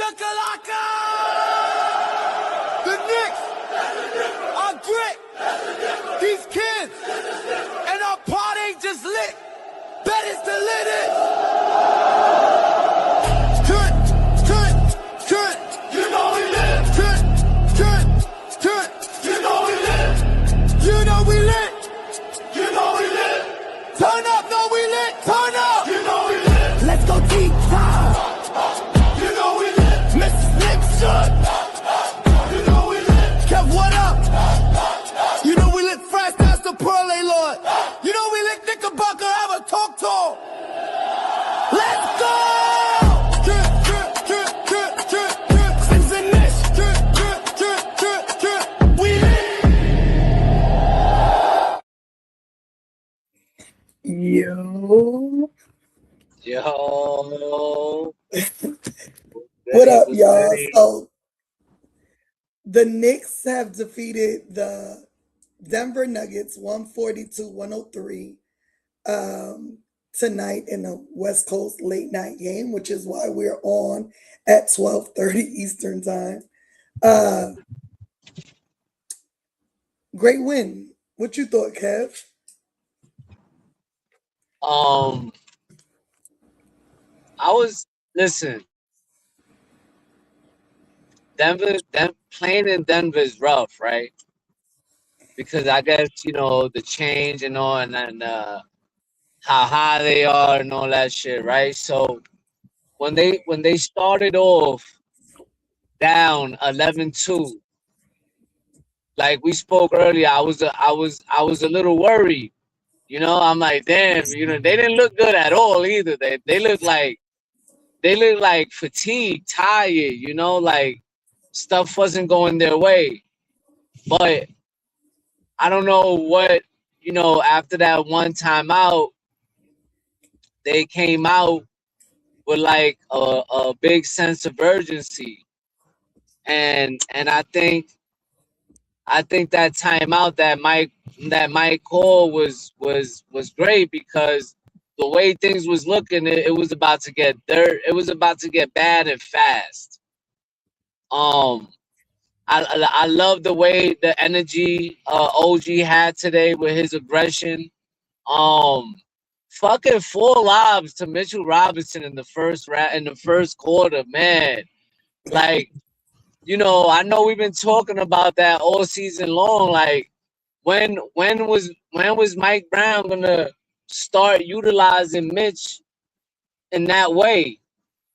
Shakalaka! The Knicks are grit. These kids and our party just lit. Bet it's the littest. Good. You know we lit. Good. You know we lit. You know we lit. You know we lit. Turn up, no we lit. Turn up. You know we lit. Let's go deep down. You know we lit. Mrs. Nixon. You know we lit. Kev, what up? You know we lit fresh, that's the Pearl Lord. You know we lit Knickerbocker, have a talk to. Let's go! Sims and Nish. We lit. Yo. What up, y'all? So the Knicks have defeated the Denver Nuggets 142-103 tonight in the West Coast late night game, which is why we're on at 12:30 Eastern time. Great win. What you thought, Kev? Playing in Denver is rough, right? Because I guess, the change and all, and how high they are and all that shit, right? So when they started off down 11-2, like we spoke earlier, I was a little worried. I'm like, damn, they didn't look good at all either. They look like fatigued, tired, like stuff wasn't going their way. But I don't know what, after that one timeout, they came out with like a big sense of urgency. And I think that timeout that Mike called was great, because the way things was looking, it was about to get it was about to get bad and fast. I love the way the energy OG had today with his aggression. Fucking 4 lobs to Mitchell Robinson in the first quarter, man. Like, I know we've been talking about that all season long. Like, when was Mike Brown gonna start utilizing Mitch in that way?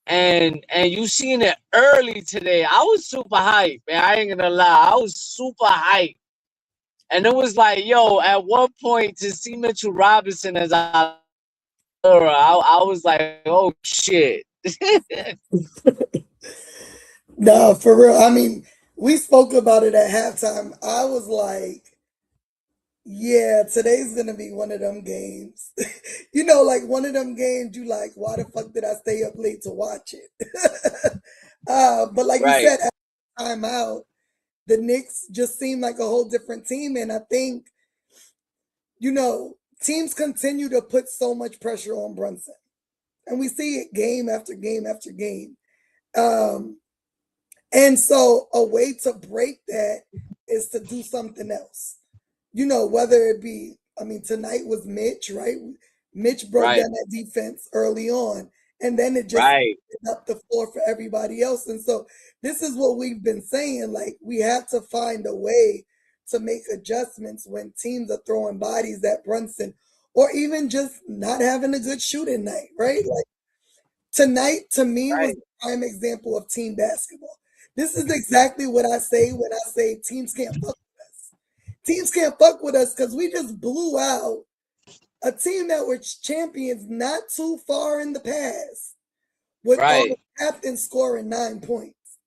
And you seen it early today. I was super hyped, man. I ain't gonna lie. I was super hyped. And it was like, yo, at one point to see Mitchell Robinson as I was like, oh shit. No, for real. I mean, we spoke about it at halftime. I was like, yeah, today's gonna be one of them games. Like one of them games you like, why the fuck did I stay up late to watch it? But like you said, at the timeout, the Knicks just seemed like a whole different team. And I think, teams continue to put so much pressure on Brunson. And we see it game after game after game. And so a way to break that is to do something else. Whether it be, tonight was Mitch, right? Mitch broke down that defense early on, and then it just opened up the floor for everybody else. And so this is what we've been saying, like, we have to find a way to make adjustments when teams are throwing bodies at Brunson, or even just not having a good shooting night, right? Like tonight, to me, was a prime example of team basketball. This is exactly what I say when I say teams can't fuck with us. Teams can't fuck with us because we just blew out a team that were champions not too far in the past with all the captains scoring 9 points.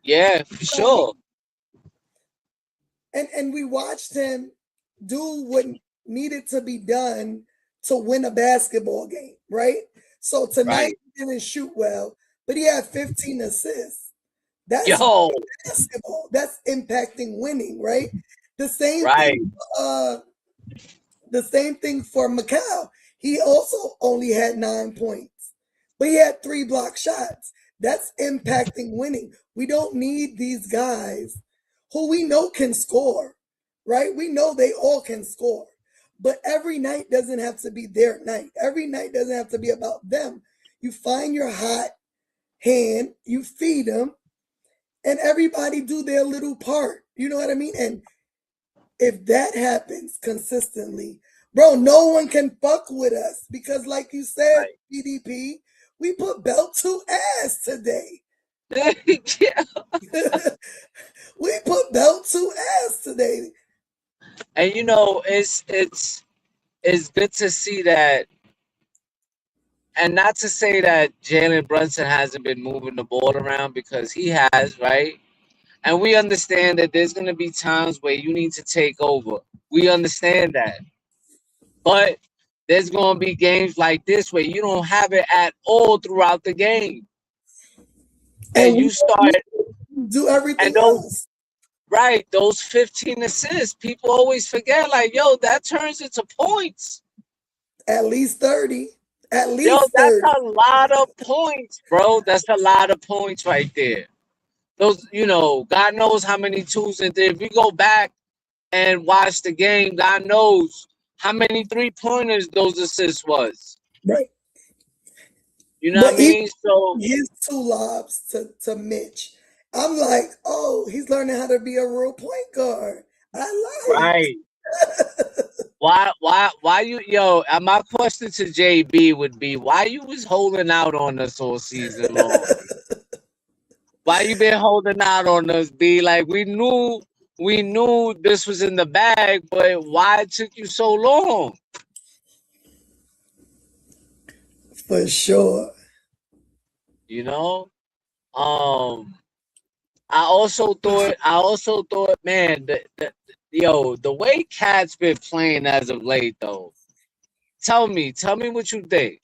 Yeah, for sure. And we watched him do what needed to be done to win a basketball game, right? So tonight he didn't shoot well, but he had 15 assists. That's basketball. That's impacting winning, right? The same thing for Mikal. He also only had 9 points, but he had 3 block shots. That's impacting winning. We don't need these guys who we know can score, right? We know they all can score, but every night doesn't have to be their night. Every night doesn't have to be about them. You find your hot hand, you feed them, and everybody do their little part. You know what I mean? And if that happens consistently, bro, no one can fuck with us because, like you said, Right. PDP, we put belt to ass today. Yeah. We put belt to ass today. And you know, it's good to see that. And not to say that Jalen Brunson hasn't been moving the ball around, because he has, right? And we understand that there's going to be times where you need to take over. We understand that. But there's going to be games like this where you don't have it at all throughout the game. And you start do everything else. Right, those 15 assists, people always forget, like, yo, that turns into points. At least 30. At least yo, that's 30. a lot of points, bro. That's a lot of points right there. Those, you know, God knows how many twos. And if we go back and watch the game, God knows how many 3-pointers those assists was. Right. You know what I mean? So his 2 lobs to Mitch, I'm like, oh, he's learning how to be a real point guard. I like. Right. Why you, yo, my question to JB would be, why you was holding out on us all season long? Why you been holding out on us, B? Like, we knew this was in the bag, but why it took you so long? For sure. You know? I also thought, man, the way Cat's been playing as of late, though. Tell me what you think.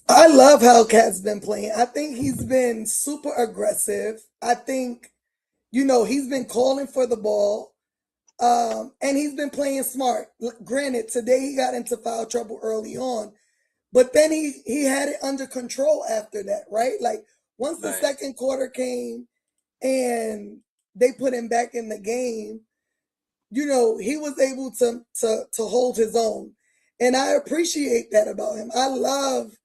I love how Cat's been playing. I think he's been super aggressive. I think, you know, he's been calling for the ball. And he's been playing smart. Granted, today he got into foul trouble early on, but then he had it under control after that, right? Like, once the second quarter came and they put him back in the game, you know, he was able to hold his own. And I appreciate that about him. I love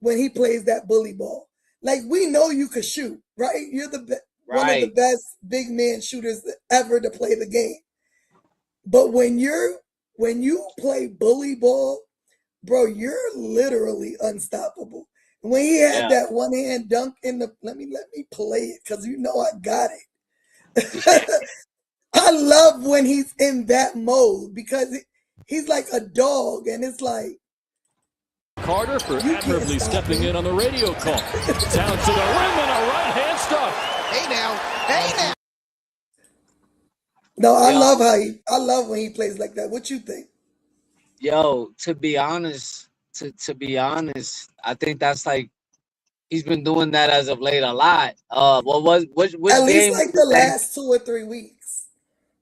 when he plays that bully ball. Like, we know you could shoot, right? You're one of the best big man shooters ever to play the game. But when you play bully ball, bro, you're literally unstoppable. When he had that one hand dunk in the, let me play it because you know I got it. I love when he's in that mode because he's like a dog, and it's like Carter for admirably stepping in on the radio call. Down to the rim and a right hand stuff. Hey now. No, I love when he plays like that. What you think? Yo, to be honest, I think that's like he's been doing that as of late a lot. Which at least game like the last 2 or 3 weeks.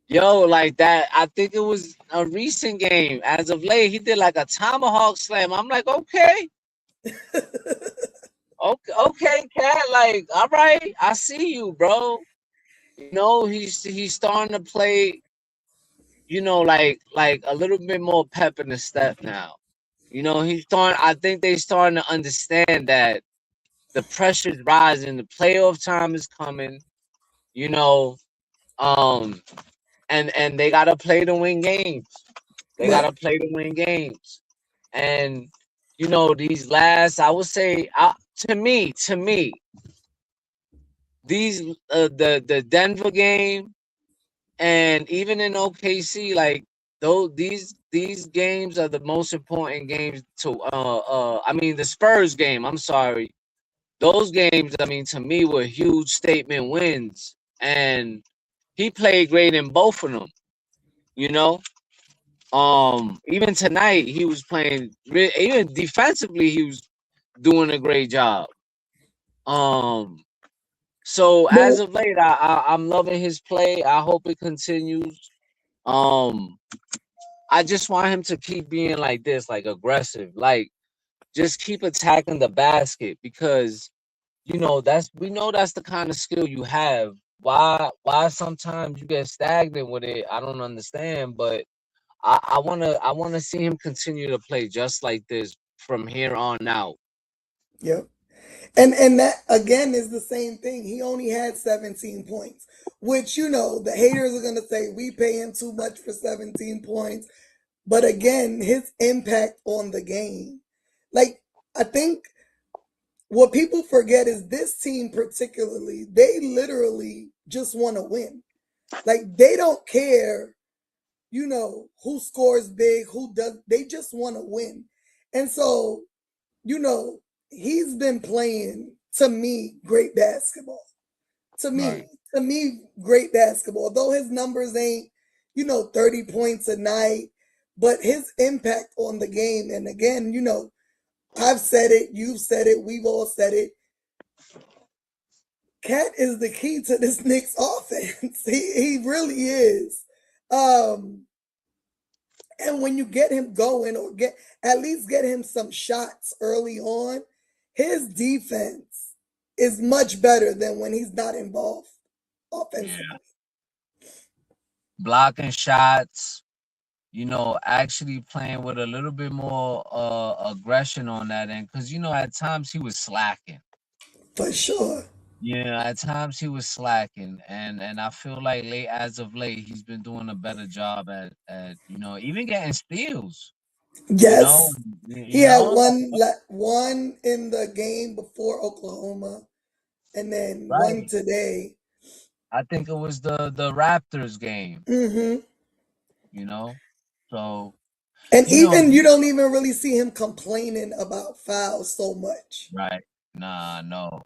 Yo, like that. I think it was a recent game. As of late, he did like a tomahawk slam. I'm like, okay, Cat. Like, all right, I see you, bro. You know, he's starting to play, you know, like a little bit more pep in the step now. You know, I think they starting to understand that the pressure's rising, the playoff time is coming, you know, and they gotta play to win games. Gotta play to win games. And you know, these last, I would say, to me, these the Denver game and even in OKC, like these games are the most important games to I mean the Spurs game, I'm sorry. Those games, I mean, to me were huge statement wins. And he played great in both of them, you know. Even tonight he was playing, even defensively he was doing a great job. So as of late, I'm loving his play. I hope it continues. I just want him to keep being like this, like aggressive, like just keep attacking the basket because we know that's the kind of skill you have. Why sometimes you get stagnant with it? I don't understand, but I wanna see him continue to play just like this from here on out. Yep. And that again is the same thing. He only had 17 points, which the haters are gonna say we pay him too much for 17 points. But again, his impact on the game. Like, I think what people forget is this team particularly, they literally just want to win. Like, they don't care, who scores big, who does. They just want to win. And so, he's been playing, to me, great basketball. To me, great basketball. Though his numbers ain't, 30 points a night, but his impact on the game, and again, I've said it, you've said it, we've all said it. Cat is the key to this Knicks offense. He really is. And when you get him going or at least get him some shots early on, his defense is much better than when he's not involved offensively. Yeah. Blocking shots, actually playing with a little bit more aggression on that end. Because, at times he was slacking. For sure. Yeah, at times he was slacking. And I feel like as of late, he's been doing a better job at even getting steals. Yes. He had one in the game before Oklahoma, and then one today. I think it was the Raptors game. Mm-hmm. So. And even you don't even really see him complaining about fouls so much. Right. Nah, no.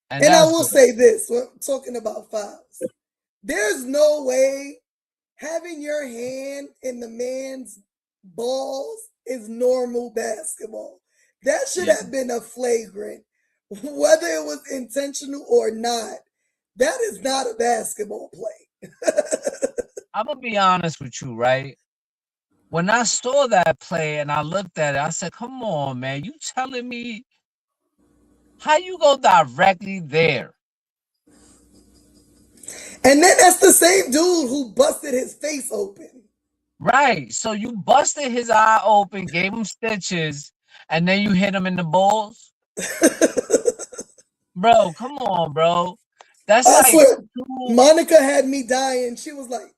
And I will say this, when talking about fouls. There's no way having your hand in the man's balls is normal basketball. That should have been a flagrant. Whether it was intentional or not, that is not a basketball play. I'm going to be honest with you, right? When I saw that play and I looked at it, I said, come on, man, you telling me how you go directly there? And then that's the same dude who busted his face open. Right. So you busted his eye open, gave him stitches, and then you hit him in the balls? Bro, come on, bro. That's I swear, Monica had me dying. She was like,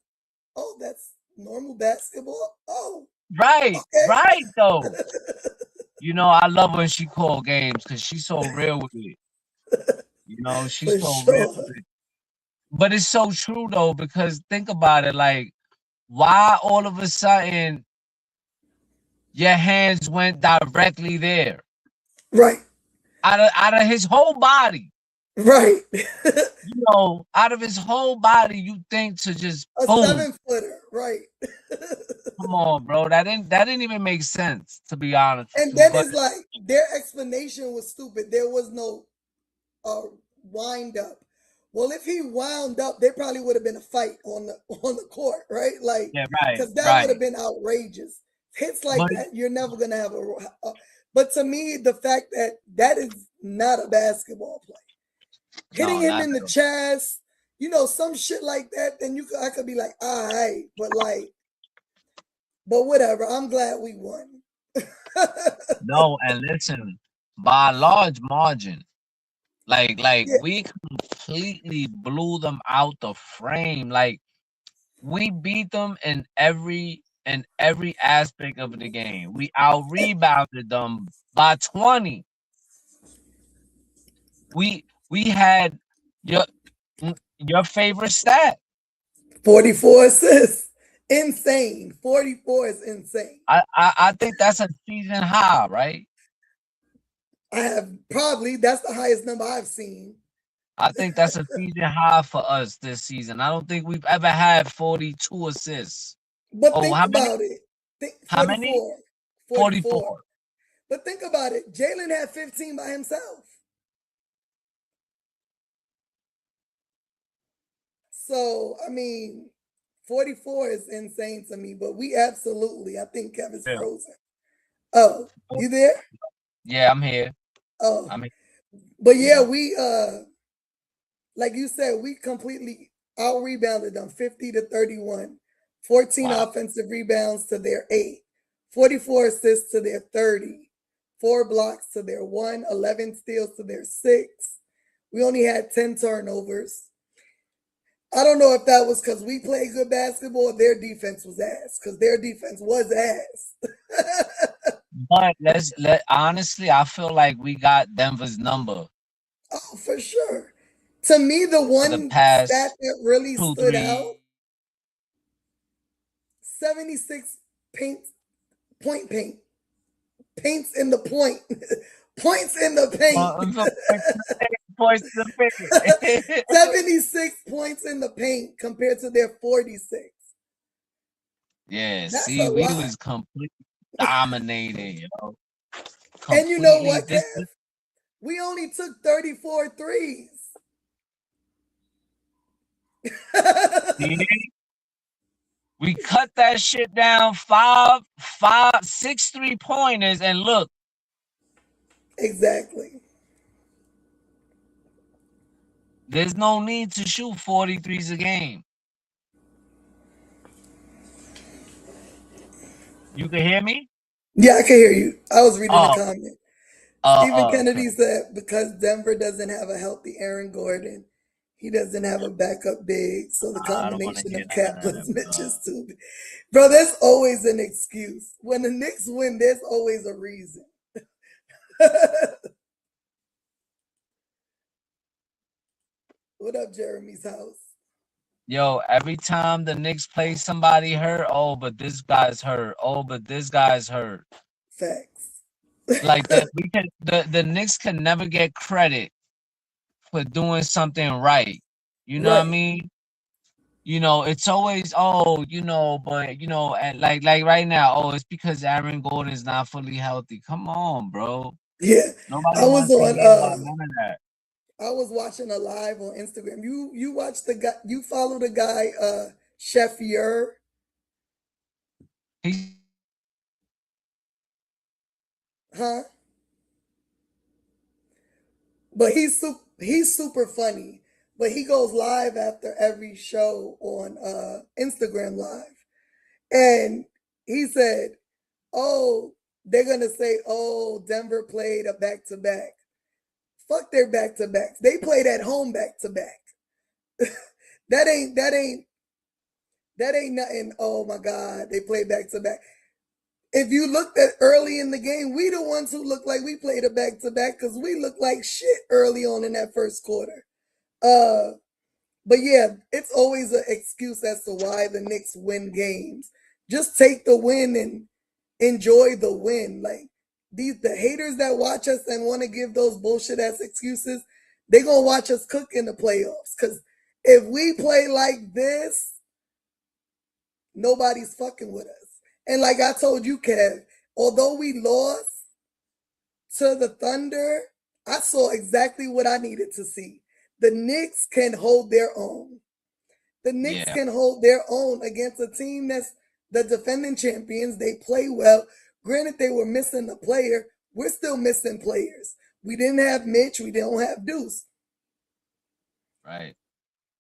oh, that's normal basketball? Oh. Right, okay. Right, though. I love when she called games because she's so real with it. She's so real with it. But it's so true, though, because think about it, like, why all of a sudden your hands went directly there? Right. Out of his whole body. Right. Out of his whole body, you think to just a boom. 7-footer, right? Come on, bro. That didn't even make sense, to be honest. And then it's like their explanation was stupid. There was no wind up. Well, if he wound up, there probably would have been a fight on the court, right? Like, because that would have been outrageous. Hits like that, you're never gonna have a. But to me, the fact that is not a basketball play. Hitting him in the chest, some shit like that, then I could be like, all right, but whatever. I'm glad we won. No, and listen, by a large margin, we completely blew them out the frame. Like, we beat them in every aspect of the game. We out-rebounded them by 20. We had your favorite stat. 44 assists. Insane. 44 is insane. I think that's a season high, right? That's the highest number I've seen. I think that's a season high for us this season. I don't think we've ever had 42 assists. But think about it. How many? 44. But think about it. Jalen had 15 by himself. So, 44 is insane to me, but we absolutely, I think Kevin's frozen. Oh, you there? Yeah, I'm here. Oh, I'm here. but yeah, we like you said, we completely out rebounded them 50-31. 14 Wow. offensive rebounds to their 8, 44 assists to their 30, 4 blocks to their 1, 11 steals to their 6. We only had 10 turnovers. I don't know if that was because we played good basketball or their defense was ass, because their defense was ass. But honestly, I feel like we got Denver's number Oh, for sure. To me, the for the one stat past that really 2, stood 3. out, 76 paints in the point. Points in the paint. Points to the 76 points in the paint compared to their 46. Yeah, That's see, a we lot. was completely dominated, you know. And you know what, Completely. Kev? We only took 34 threes. We cut that shit down 6 3-pointers, and look. Exactly. There's no need to shoot 43s a game. You can hear me? Yeah, I can hear you. I was reading the comment. Stephen Kennedy okay. said because Denver doesn't have a healthy Aaron Gordon, he doesn't have a backup big, so the combination of Cap plus Mitch is too big. Bro, there's always an excuse. When the Knicks win, there's always a reason. What up, Jeremy's house? Yo, every time the Knicks play somebody hurt, oh, but this guy's hurt. Oh, but this guy's hurt. Facts. Like the Knicks can never get credit for doing something right. You know what I mean? You know, it's always, oh, you know, but you know, and like right now, oh, it's because Aaron Gordon is not fully healthy. Come on, bro. Yeah. Nobody I was wants to on hear about none of that. I was watching a live on Instagram. You watch the guy, you follow the guy, Chef Yer. Huh? But he's super funny. But he goes live after every show on Instagram Live. And he said, oh, they're going to say, oh, Denver played a back-to-back. Fuck their back-to-backs. They played at home back-to-back. That ain't nothing. Oh my God, they played back-to-back. If you looked at early in the game, we the ones who looked like we played a back-to-back because we looked like shit early on in that first quarter. But yeah, it's always an excuse as to why the Knicks win games. Just take the win and enjoy the win. Like the haters that watch us and want to give those bullshit ass excuses, they gonna watch us cook in the playoffs. Because if we play like this, nobody's fucking with us. And like I told you, Kev, although we lost to the Thunder, I saw exactly what I needed to see. The Knicks can hold their own. The Knicks can hold their own against a team that's the defending champions. They play well. Granted, they were missing a player. We're still missing players. We didn't have Mitch. We don't have Deuce. Right.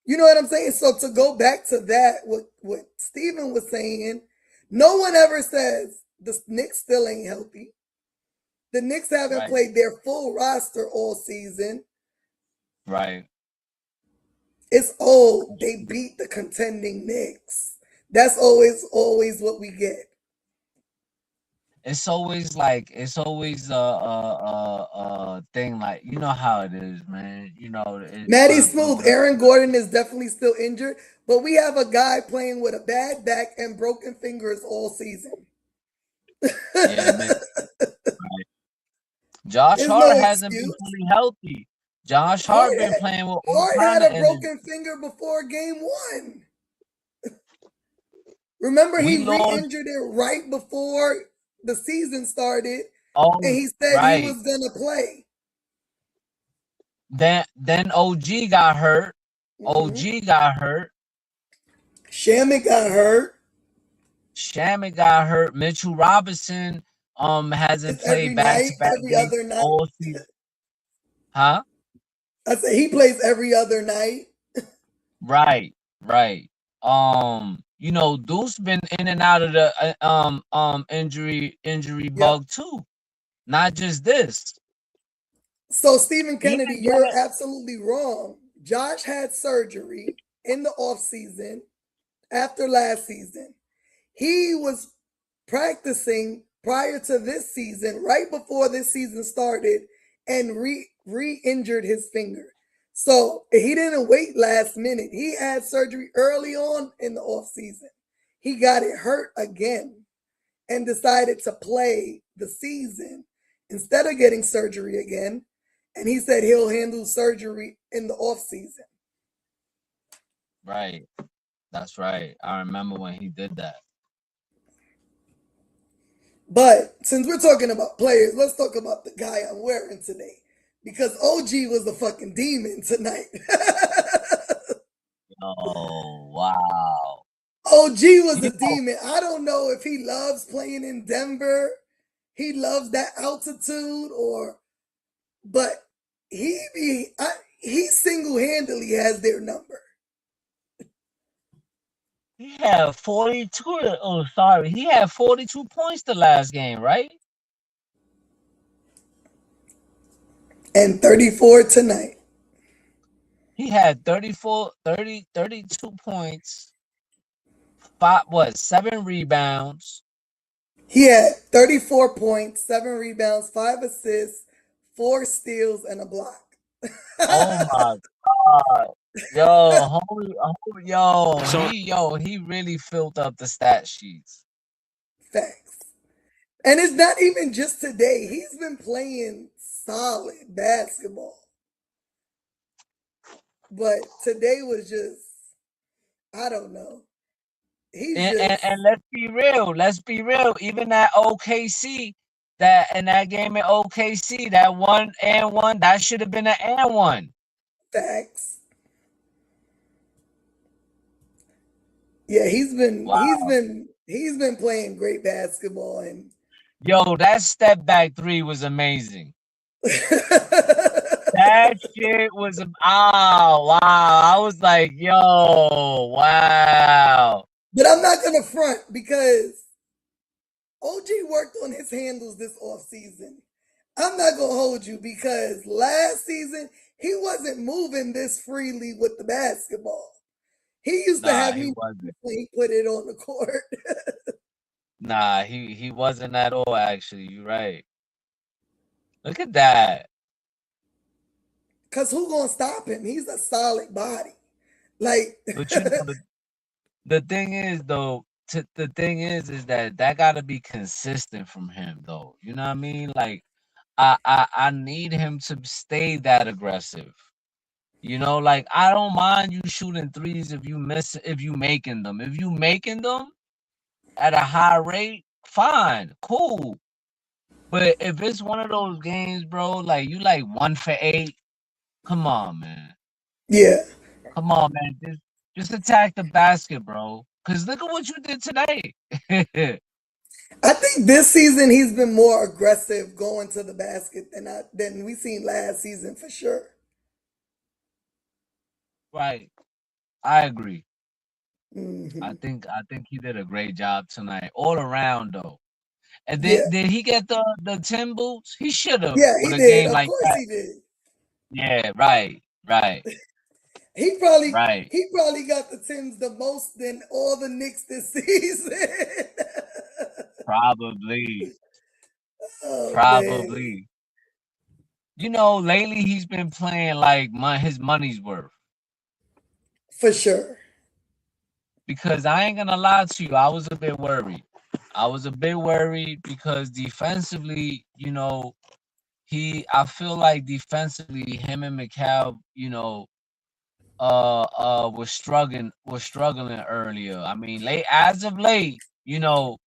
You know what I'm saying? So to go back to that, what Steven was saying, no one ever says the Knicks still ain't healthy. The Knicks haven't played their full roster all season. Right. It's they beat the contending Knicks. That's always what we get. It's always a thing, like, you know how it is, man. You know, Matty Smooth, Aaron Gordon is definitely still injured, but we have a guy playing with a bad back and broken fingers all season. Yeah, Josh Hart hasn't been fully healthy. Josh Hart been playing with Hart had a broken finger before game 1. Remember, he re-injured it right before the season started, and he said he was gonna play. Then OG got hurt. OG got hurt. Shamet got hurt. Mitchell Robinson hasn't It's played every night, back-to-back every games other night. all season. Huh? I said he plays every other night. Right. You know, Deuce been in and out of the injury Yep. bug too. Not just this. So Stephen Even Kennedy, you're absolutely wrong. Josh had surgery in the offseason after last season. He was practicing prior to this season, right before this season started, and re-injured his finger. So he didn't wait last minute. He had surgery early on in the offseason. He got it hurt again and decided to play the season instead of getting surgery again. And he said he'll handle surgery in the offseason. Right. That's right. I remember when he did that. But since we're talking about players, let's talk about the guy I'm wearing today. Because OG was a fucking demon tonight. Oh, wow. OG was a demon. I don't know if he loves playing in Denver. He loves that altitude but he single-handedly has their number. He had 42. Oh, sorry. He had 42 points the last game, right? And 34 tonight. He had 32 points. 7 rebounds. He had 34 points, 7 rebounds, 5 assists, 4 steals, and a block. Oh my God. He really filled up the stat sheets. Facts. And it's not even just today. He's been playing solid basketball. But today was just, I don't know. And let's be real. Even that OKC, in that game in OKC, that 1-and-1, that should have been an and-1. Facts. Yeah, he's been playing great basketball, and that step back 3 was amazing. That shit was wow. I was like, yo, wow. But I'm not gonna front because OG worked on his handles this offseason. I'm not gonna hold you because last season he wasn't moving this freely with the basketball. He used to have me when he put it on the court. Nah, he wasn't at all, actually. You're right. Look at that. Cause who gonna stop him? He's a solid body. Like, but you know, the thing is though, is that gotta be consistent from him though. You know what I mean? Like, I need him to stay that aggressive. You know, like I don't mind you shooting threes if you making them. If you making them at a high rate, fine, cool. But if it's one of those games, bro, like you like 1 for 8, come on, man. Yeah. Come on, man. Just attack the basket, bro. Cause look at what you did today. I think this season he's been more aggressive going to the basket than we seen last season for sure. Right. I agree. Mm-hmm. I think he did a great job tonight, all around though. And did he get the 10 boots? He should have. Yeah, he with a did. game Of like course that. he did. Yeah, right. He probably got the Timbs the most than all the Knicks this season. Probably. Oh, Probably. man. You know, lately he's been playing like his money's worth. For sure. Because I ain't gonna lie to you, I was a bit worried. Because defensively, you know, I feel like defensively, him and Mikal, you know, was struggling earlier. I mean, as of late, you know,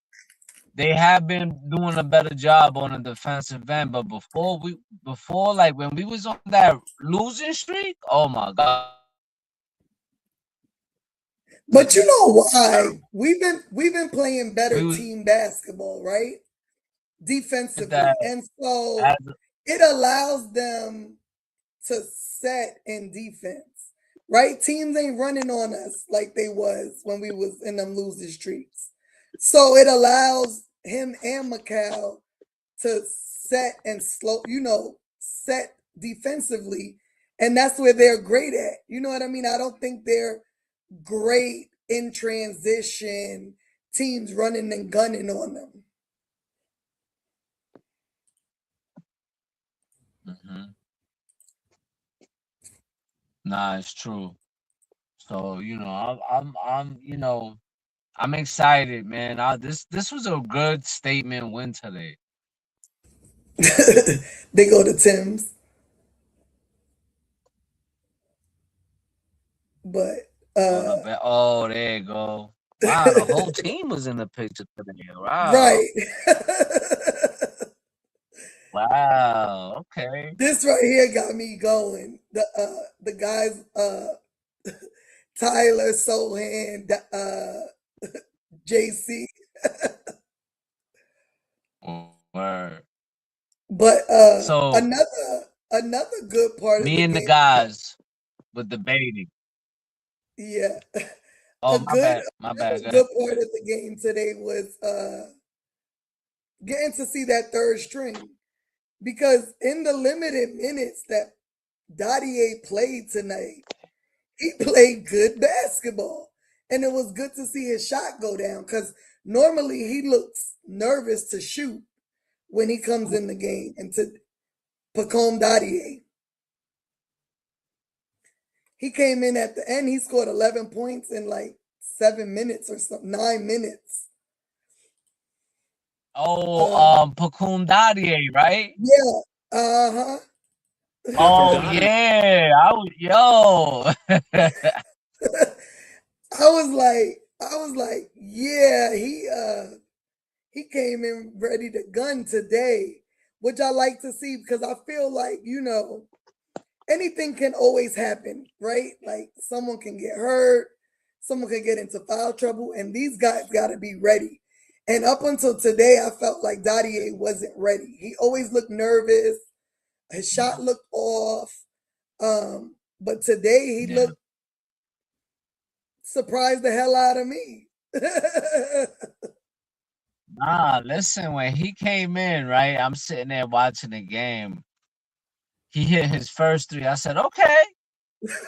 they have been doing a better job on the defensive end. But before, like when we was on that losing streak, oh my God. But you know why? We've been playing better team basketball, right? defensively. And so it allows them to set in defense, right? Teams ain't running on us like they was when we was in them losing streaks. So it allows him and Mikal to set and set defensively. And that's where they're great at. You know what I mean? I don't think they're great in transition, teams running and gunning on them. Mm-hmm. Nah, it's true. So, I'm excited, man. This was a good statement win today. They go to Tim's. But oh, there you go. Wow, the whole team was in the picture today. Wow. Right. Wow. Okay. This right here got me going. The guys, Tyler, Sohan, JC. Word. But so another good part of me and the guys were debating. Yeah. Oh, my bad. Good part of the game today was getting to see that third string. Because in the limited minutes that Dadiet played tonight, he played good basketball. And it was good to see his shot go down because normally he looks nervous to shoot when he comes in the game. And to Pacome Dadiet, he came in at the end, he scored 11 points in like 7 minutes or something, 9 minutes. Oh, Pacome Dadiet, right? Yeah. Uh-huh. Oh yeah. I was like, yeah, he came in ready to gun today, which I like to see because I feel like, anything can always happen, right? Like someone can get hurt, someone can get into foul trouble, and these guys got to be ready. And up until today, I felt like Dadiet wasn't ready. He always looked nervous. His shot looked off. But today he looked surprised the hell out of me. Nah, listen, when he came in, right, I'm sitting there watching the game. He hit his first three. I said, okay.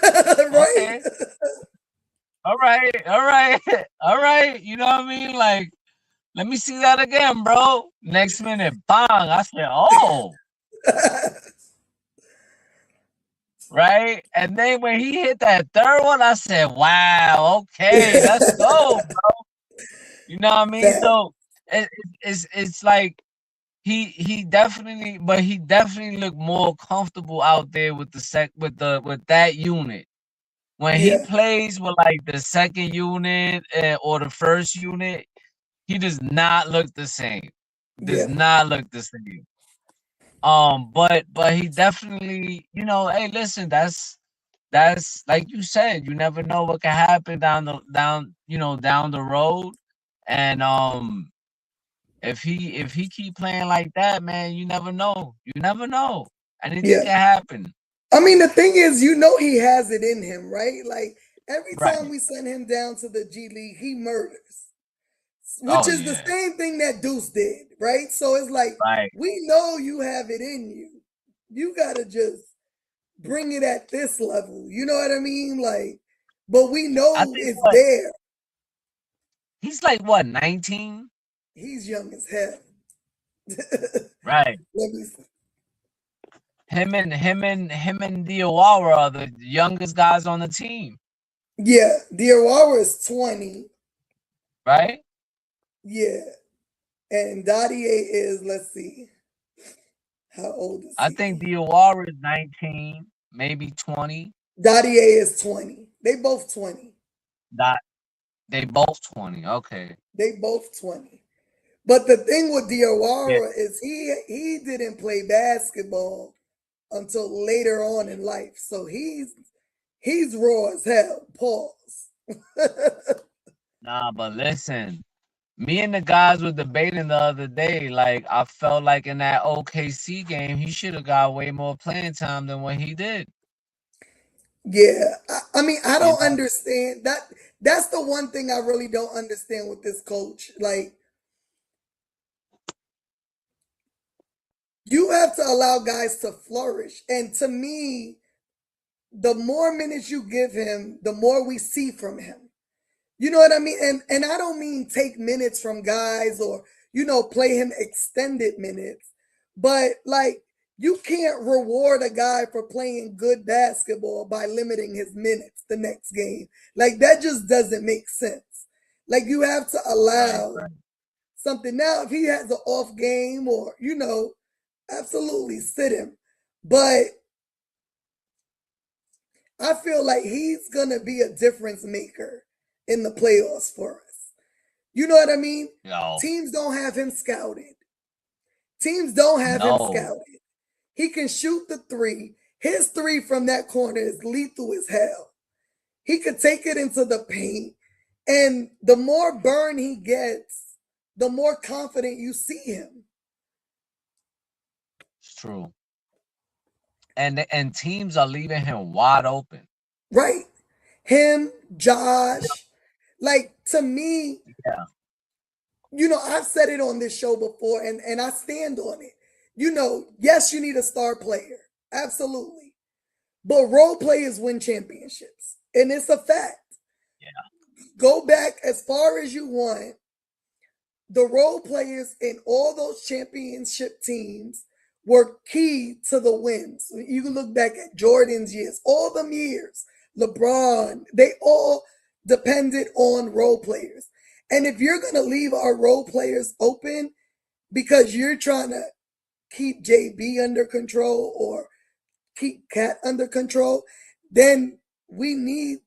Right. Okay. All right. You know what I mean? Like, let me see that again, bro. Next minute, bang. I said, oh. Right? And then when he hit that third one, I said, wow, okay, let's go, bro. You know what I mean? So it's like he definitely looked more comfortable out there with that unit. When he plays with like the second unit or the first unit, he does not look the same. Not look the same. But he definitely, hey, listen, that's like you said, you never know what can happen down the road. And if he keep playing like that, man, you never know. Anything can happen. I mean, the thing is, he has it in him, right? Like every time we send him down to the G League, he murders. Which is the same thing that Deuce did, right? So it's like, we know you have it in you. You got to just bring it at this level. You know what I mean? Like, but we know it's there. He's like, what, 19? He's young as hell. Right. Let me see. Him and Diawara are the youngest guys on the team. Yeah, Diawara is 20. Right? Yeah. And Dadiet is, let's see. How old is he? I think Diawara is 19, maybe 20. Dadiet is 20. They both 20. They both 20. Okay. They both 20. But the thing with Diawara is he didn't play basketball until later on in life. So he's raw as hell. Pause. Nah, but listen, Me and the guys were debating the other day. Like, I felt like in that OKC game, he should have got way more playing time than what he did. Yeah, I mean, I You don't know? understand that. That's the one thing I really don't understand with this coach. Like, you have to allow guys to flourish, and to me, the more minutes you give him, the more we see from him. You know what I mean? And I don't mean take minutes from guys or, play him extended minutes. But like, you can't reward a guy for playing good basketball by limiting his minutes the next game. Like, that just doesn't make sense. Like, you have to allow something. Now, if he has an off game or, absolutely sit him. But I feel like he's going to be a difference maker in the playoffs for us. You know what I mean? No. Teams don't have him scouted. Teams don't have him scouted. He can shoot the three. His three from that corner is lethal as hell. He could take it into the paint. And the more burn he gets, the more confident you see him. It's true. And teams are leaving him wide open. Right. Him, Josh. Like, to me, I've said it on this show before, and I stand on it. Yes, you need a star player. Absolutely. But role players win championships. And it's a fact. Yeah. Go back as far as you want. The role players in all those championship teams were key to the wins. You can look back at Jordan's years, all them years, LeBron, they all depended on role players. And if you're going to leave our role players open because you're trying to keep JB under control or keep Cat under control, then we need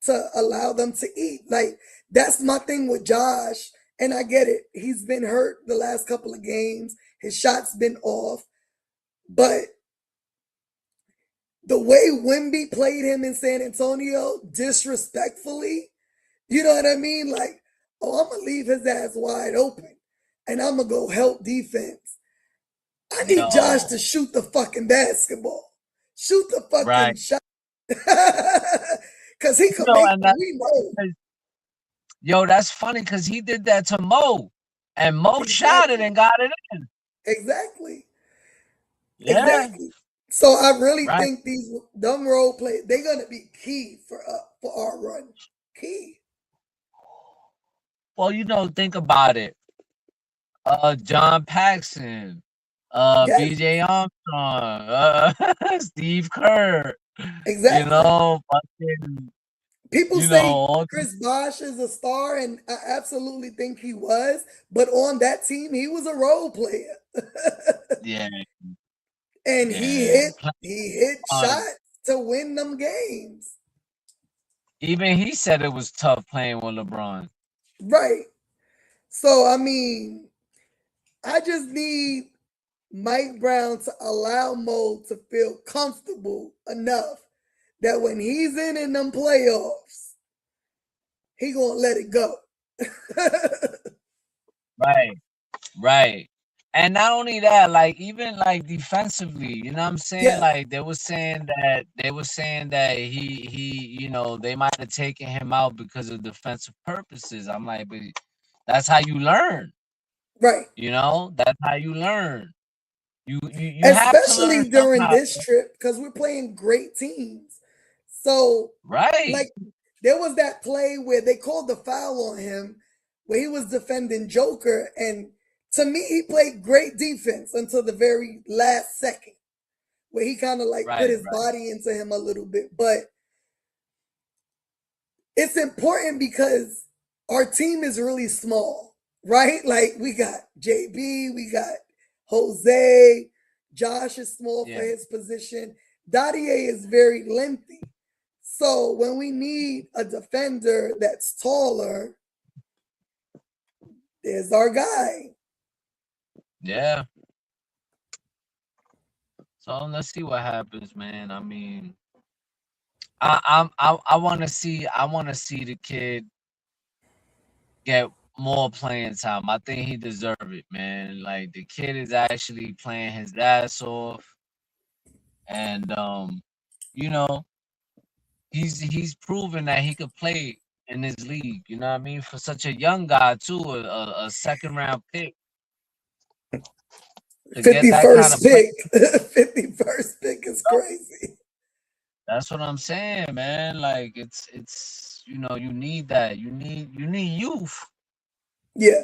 to allow them to eat. Like, that's my thing with Josh. And I get it. He's been hurt the last couple of games. His shot's been off. But the way Wemby played him in San Antonio, disrespectfully, you know what I mean? Like, oh, I'm going to leave his ass wide open. And I'm going to go help defense. I need Josh to shoot the fucking basketball. Shoot the fucking shot. Because he could make, we know. Yo, that's funny because he did that to Mo. And Mo shot it and got it in. Exactly. Yeah. Exactly. So I really think these dumb role players, they're going to be key for our run. Key. Well, think about it. John Paxson, BJ Armstrong, Steve Kerr. Exactly. Fucking, people say Chris Bosh is a star, and I absolutely think he was. But on that team, he was a role player. Yeah. And he hit shots to win them games. Even he said it was tough playing with LeBron. Right. So, I mean, I just need Mike Brown to allow Mo to feel comfortable enough that when he's in them playoffs, he gonna let it go. Right. And not only that, like, even like defensively, you know what I'm saying? Yeah. Like, they were saying that he they might have taken him out because of defensive purposes. I'm like, but that's how you learn. Right. That's how you learn. You especially have to learn during this trip, because we're playing great teams. So like, there was that play where they called the foul on him where he was defending Joker, and to me he played great defense until the very last second where he kind of like put his body into him a little bit. But it's important because our team is really small, right? Like, we got JB, we got Jose, Josh is small for his position. Dadiet is very lengthy. So when we need a defender that's taller, there's our guy. Yeah. So let's see what happens, man. I mean, I want to see the kid get more playing time. I think he deserves it, man. Like the kid is actually playing his ass off, and you know, he's proven that he could play in this league. You know what I mean? For such a young guy too, a second round pick to get that kind of 51st pick. 51st pick is crazy. That's what I'm saying, man. Like it's you know, you need that. You need youth. Yeah.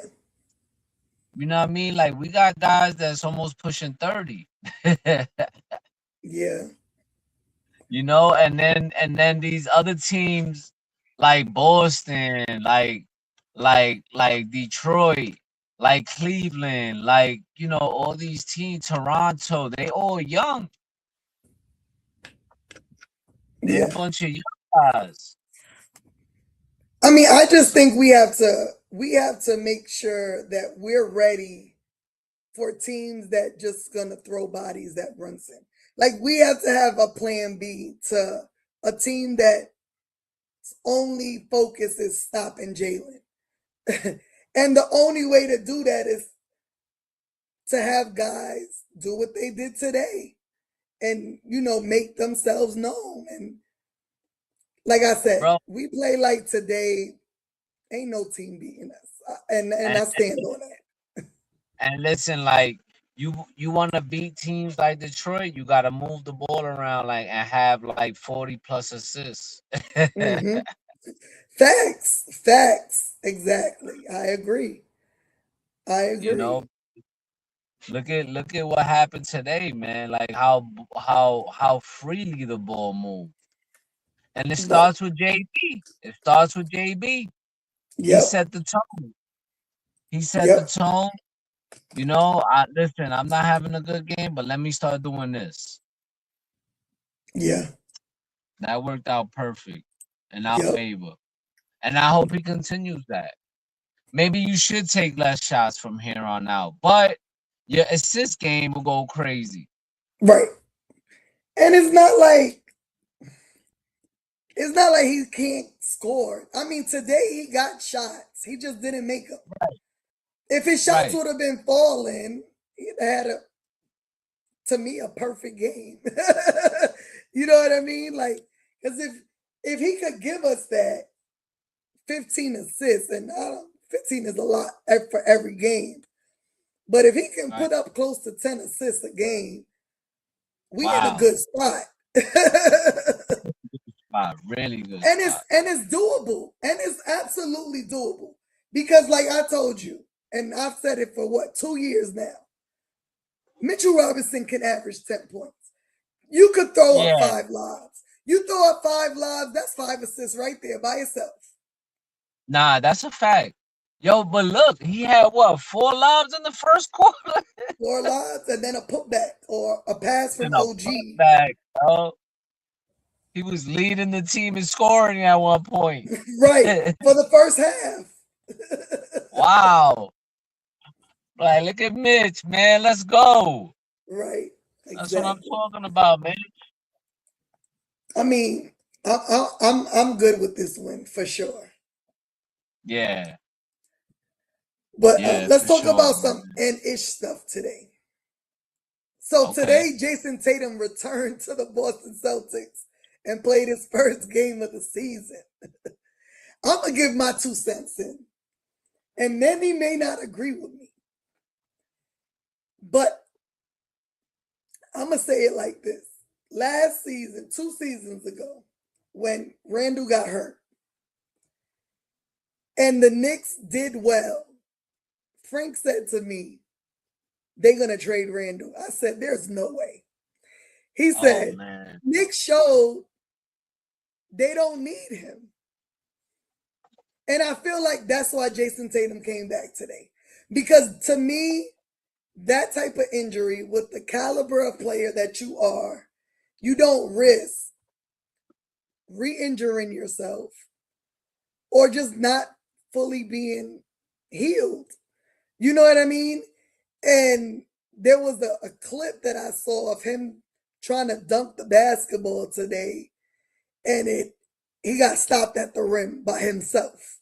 You know what I mean? Like we got guys that's almost pushing 30. Yeah. You know, and then these other teams like Boston, like Detroit, like Cleveland, like you know, all these teams, Toronto, they all young. They're a bunch of young guys. I mean, I just think we have to make sure that we're ready for teams that just gonna throw bodies at Brunson. Like we have to have a plan B to a team that only focus is stopping Jalen. And the only way to do that is to have guys do what they did today and, you know, make themselves known. And like I said, Bro, we play like today, ain't no team beating us. And I stand on that. And listen, like you want to beat teams like Detroit, you got to move the ball around like and have like 40 plus assists. Mm-hmm. Facts. Exactly. I agree. You know, look at what happened today, man. Like how freely the ball moved. And it starts with JB. It starts with JB. He Yep. set the tone. He set the tone. You know, listen, I'm not having a good game, but let me start doing this. Yeah. That worked out perfect in our favor. And I hope he continues that. Maybe you should take less shots from here on out, but your assist game will go crazy. Right. And it's not like he can't score. I mean, today he got shots. He just didn't make them. Right. If his shots would have been falling, he'd had to me, a perfect game. You know what I mean? Like, because if he could give us that 15 assists, and 15 is a lot for every game, but if he can put up close to 10 assists a game, we in a good spot. Really good. And it's doable. And it's absolutely doable. Because like I told you, and I've said it for 2 years now, Mitchell Robinson can average 10 points. You could throw up 5 lobs. You throw up 5 lobs, that's 5 assists right there by yourself. Nah, that's a fact. Yo, but look, he had 4 lobs in the first quarter? 4 lobs and then a putback or a pass from OG. Putback, bro. He was leading the team in scoring at one point. Right. For the first half. Wow. Like, look at Mitch, man. Let's go. Right. Exactly. That's what I'm talking about, man. I mean, I'm good with this win for sure. Yeah. But let's talk about some ish stuff today. So today, Jason Tatum returned to the Boston Celtics and played his first game of the season. I'm going to give my 2 cents in. And then he may not agree with me. But I'm going to say it like this. Last season, 2 seasons ago, when Randall got hurt, and the Knicks did well, Frank said to me, they're going to trade Randall. I said, there's no way. He said, Knicks showed they don't need him. And I feel like that's why Jason Tatum came back today. Because to me, that type of injury with the caliber of player that you are, you don't risk re-injuring yourself or just not fully being healed. You know what I mean? And there was a clip that I saw of him trying to dunk the basketball today, and he got stopped at the rim by himself.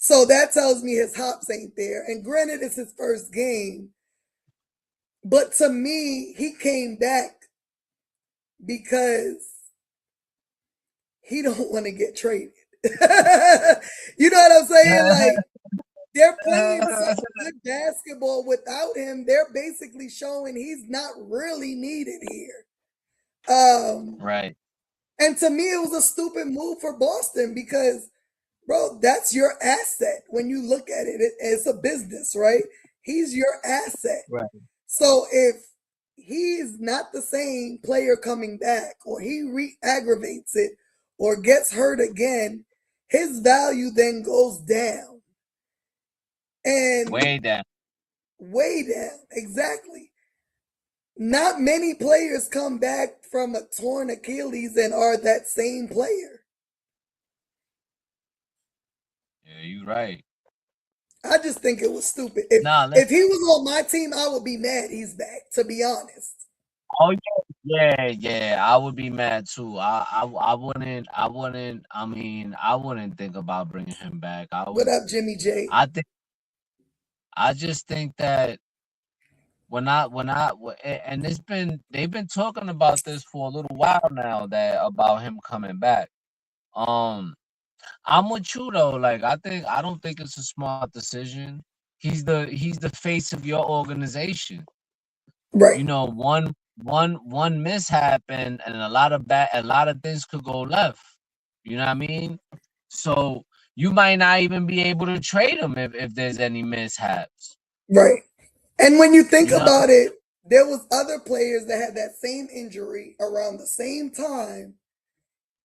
So that tells me his hops ain't there. And granted, it's his first game. But to me, he came back because he don't want to get traded. You know what I'm saying? Like, they're playing such good basketball without him. They're basically showing he's not really needed here. Right. And to me, it was a stupid move for Boston because, bro, that's your asset. When you look at it, it's a business, right? He's your asset. Right. So if he's not the same player coming back, or he re-aggravates it, or gets hurt again, his value then goes down. And way down. Way down, exactly. Not many players come back from a torn Achilles and are that same player. Yeah, you're right. I just think it was stupid. If he was on my team, I would be mad he's back, to be honest. Oh yeah. I would be mad too. I wouldn't. I wouldn't think about bringing him back. What up, Jimmy J? I just think that and they've been talking about this for a little while now, that about him coming back. I'm with you though. Like, I don't think it's a smart decision. He's the face of your organization. Right. You know, one mishap and a lot of things could go left. You know what I mean? So you might not even be able to trade him if there's any mishaps. Right. And when you think about it, there was other players that had that same injury around the same time,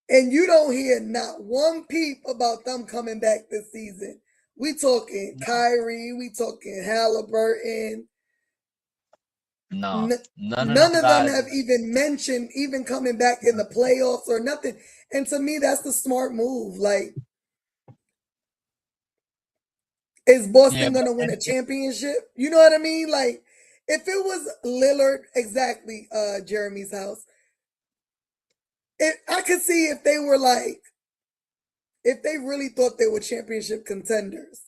and you don't hear not one peep about them coming back this season. We talking Kyrie, we talking Halliburton. No, none of them have even mentioned even coming back in the playoffs or nothing. And to me, that's the smart move. Like, is Boston going to win a championship? You know what I mean? Like, if it was Lillard, exactly, Jeremy's house, I could see if they were like, if they really thought they were championship contenders,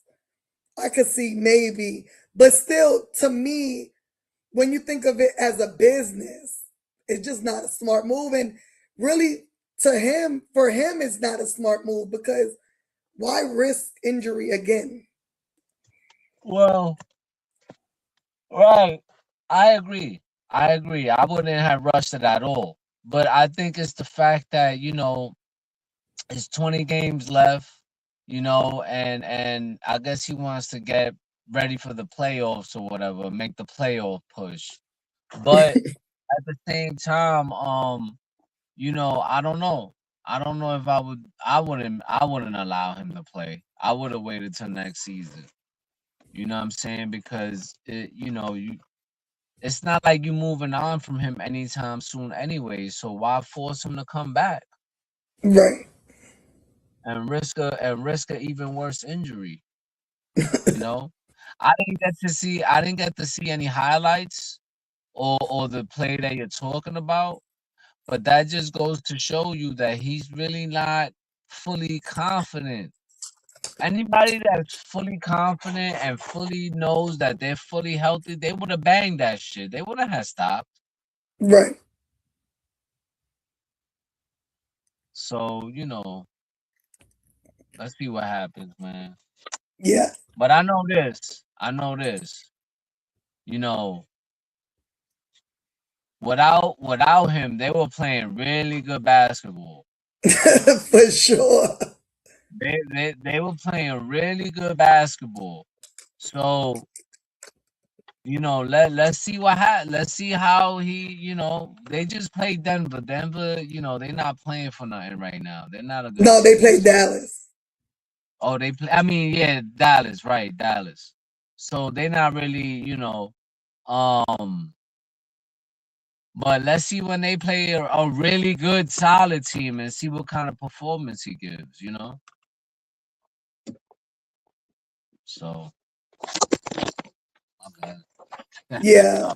I could see maybe. But still, to me, when you think of it as a business, it's just not a smart move. And really, for him, it's not a smart move, because why risk injury again? Well, right. I agree. I wouldn't have rushed it at all. But I think it's the fact that, it's 20 games left, and I guess he wants to get ready for the playoffs or whatever, make the playoff push. But at the same time, I don't know. I don't know if I wouldn't allow him to play. I would have waited till next season. You know what I'm saying? Because it's not like you moving on from him anytime soon anyway. So why force him to come back? Right. And risk a even worse injury. I didn't get to see any highlights or the play that you're talking about, but that just goes to show you that he's really not fully confident. Anybody that's fully confident and fully knows that they're fully healthy, they would have banged that shit. They wouldn't have stopped. Right. So, let's see what happens, man. Yeah. But I know this. Without him, they were playing really good basketball. For sure. They were playing really good basketball. So, let's see let's see how he, they just played Denver. Denver, they're not playing for nothing right now. They're not a good No, they team. played Dallas. Oh, Dallas, right, Dallas. So they're not really, but let's see when they play a really good, solid team and see what kind of performance he gives, So, okay. Yeah.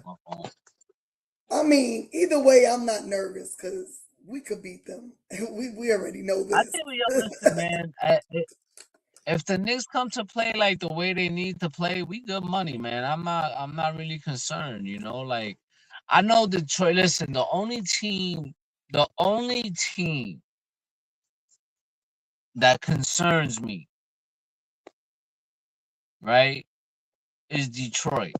I mean, either way, I'm not nervous because we could beat them. We already know this. I think listen, man. if the Knicks come to play like the way they need to play, we good money, man. I'm not really concerned, you know. Like, I know Detroit. Listen, the only team that concerns me, right, is Detroit.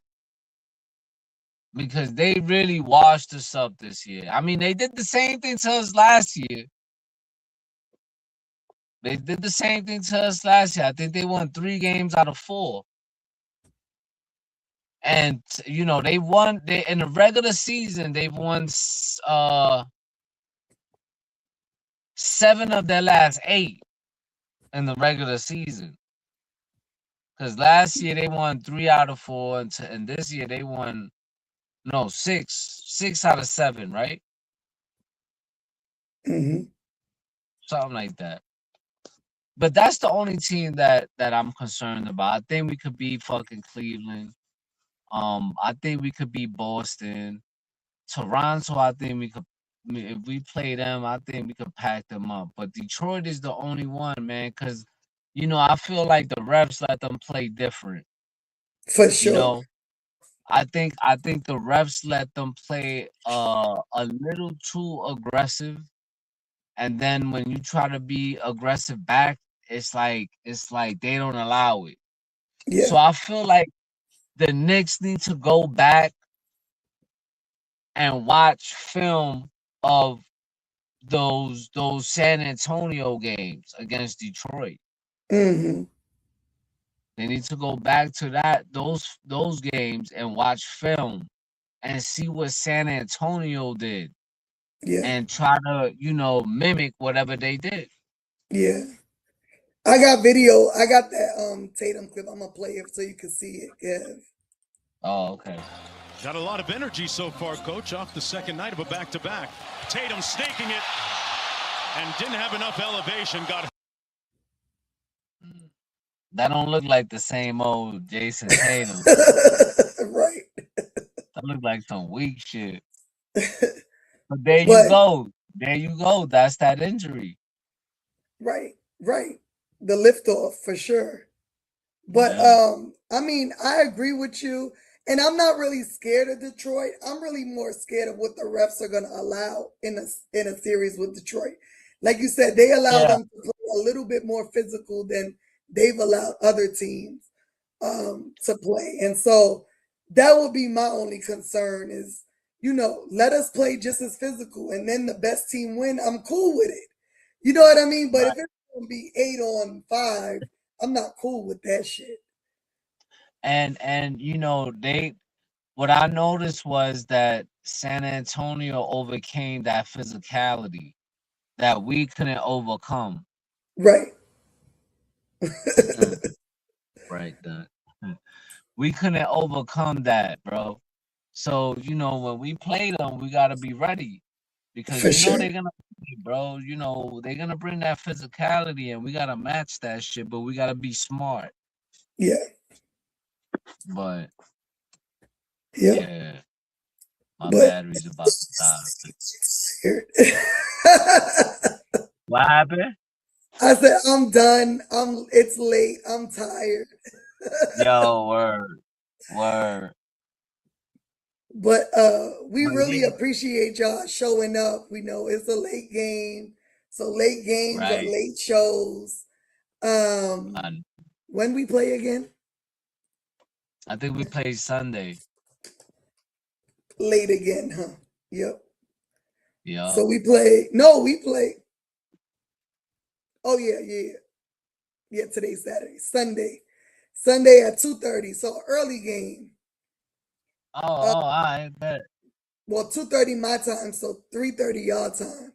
Because they really washed us up this year. I mean, they did the same thing to us last year. I think they won 3 games out of 4. And you know, they in the regular season, they've won 7 of their last 8 in the regular season. Because last year they won 3 out of 4, and this year they won 6 out of 7, right? Mm-hmm. Something like that. But that's the only team that I'm concerned about. I think we could beat fucking Cleveland. I think we could beat Boston. Toronto, I think we could. If we play them, I think we could pack them up. But Detroit is the only one, man, because you know I feel like the refs let them play different. For You sure. know, I think the refs let them play a little too aggressive, and then when you try to be aggressive back, it's like they don't allow it. Yeah. So I feel like the Knicks need to go back and watch film of those San Antonio games against Detroit. Mm-hmm. They need to go back to those games and watch film and see what San Antonio did Yeah. and try to, you know, mimic whatever they did. Yeah. I got video. I got that Tatum clip. I'm gonna play it so you can see it, Kev. Oh, okay. Got a lot of energy so far, Coach, off the second night of a back-to-back. Tatum snaking it and didn't have enough elevation. Got That don't look like the same old Jason Tatum. Right. That look like some weak shit. But there you But go. There you go. That's that injury. right. The liftoff for sure. But Yeah. I mean, I agree with you. And I'm not really scared of Detroit. I'm really more scared of what the refs are gonna allow in a series with Detroit. Like you said, they allow Yeah. them to play a little bit more physical than they've allowed other teams to play. And so that would be my only concern is, you know, let us play just as physical and then the best team win. I'm cool with it. You know what I mean? But Right. if it's gonna be 8-on-5, I'm not cool with that shit. And you know, what I noticed was that San Antonio overcame that physicality that we couldn't overcome. Right. Right, Doug. We couldn't overcome that, bro. So, you know, when we play them, we gotta be ready. Because For you know sure. they're gonna bro, you know, they're gonna bring that physicality and we gotta match that shit, but we gotta be smart. Yeah. But Yep. yeah, my But battery's about to die. here. What happened? I said, I'm done. It's late. I'm tired. Yo, word. But we But really yeah, appreciate y'all showing up. We know it's a late game. So late games are right. late shows. I, When we play again? I think we play Sunday. Late again, huh? Yep. Yeah. So we play. Oh yeah. Today's Saturday. Sunday at 2:30. So early game. I bet. Well, 2:30 my time, so 3:30 y'all time.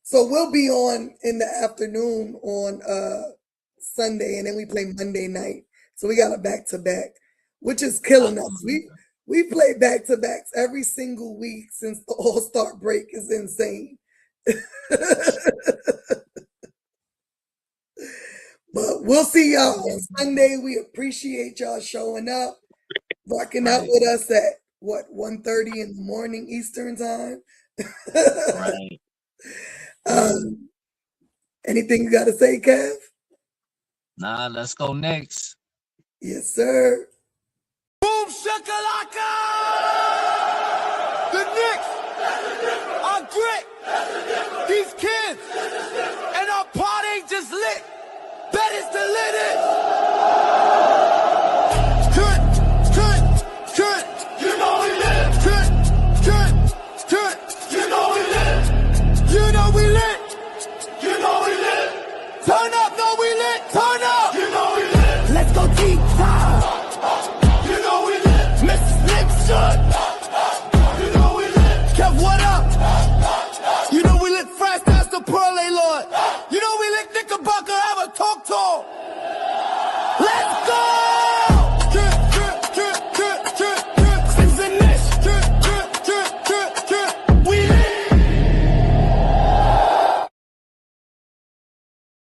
So we'll be on in the afternoon on Sunday, and then we play Monday night. So we got a back-to-back, which is killing us. We play back-to-backs every single week since the All-Star break is insane. But we'll see y'all on Sunday. We appreciate y'all showing up, rocking out with us at what 1:30 in the morning Eastern time. Right. Anything you got to say, Kev? Nah, let's go Knicks. Yes, sir. Boom shakalaka!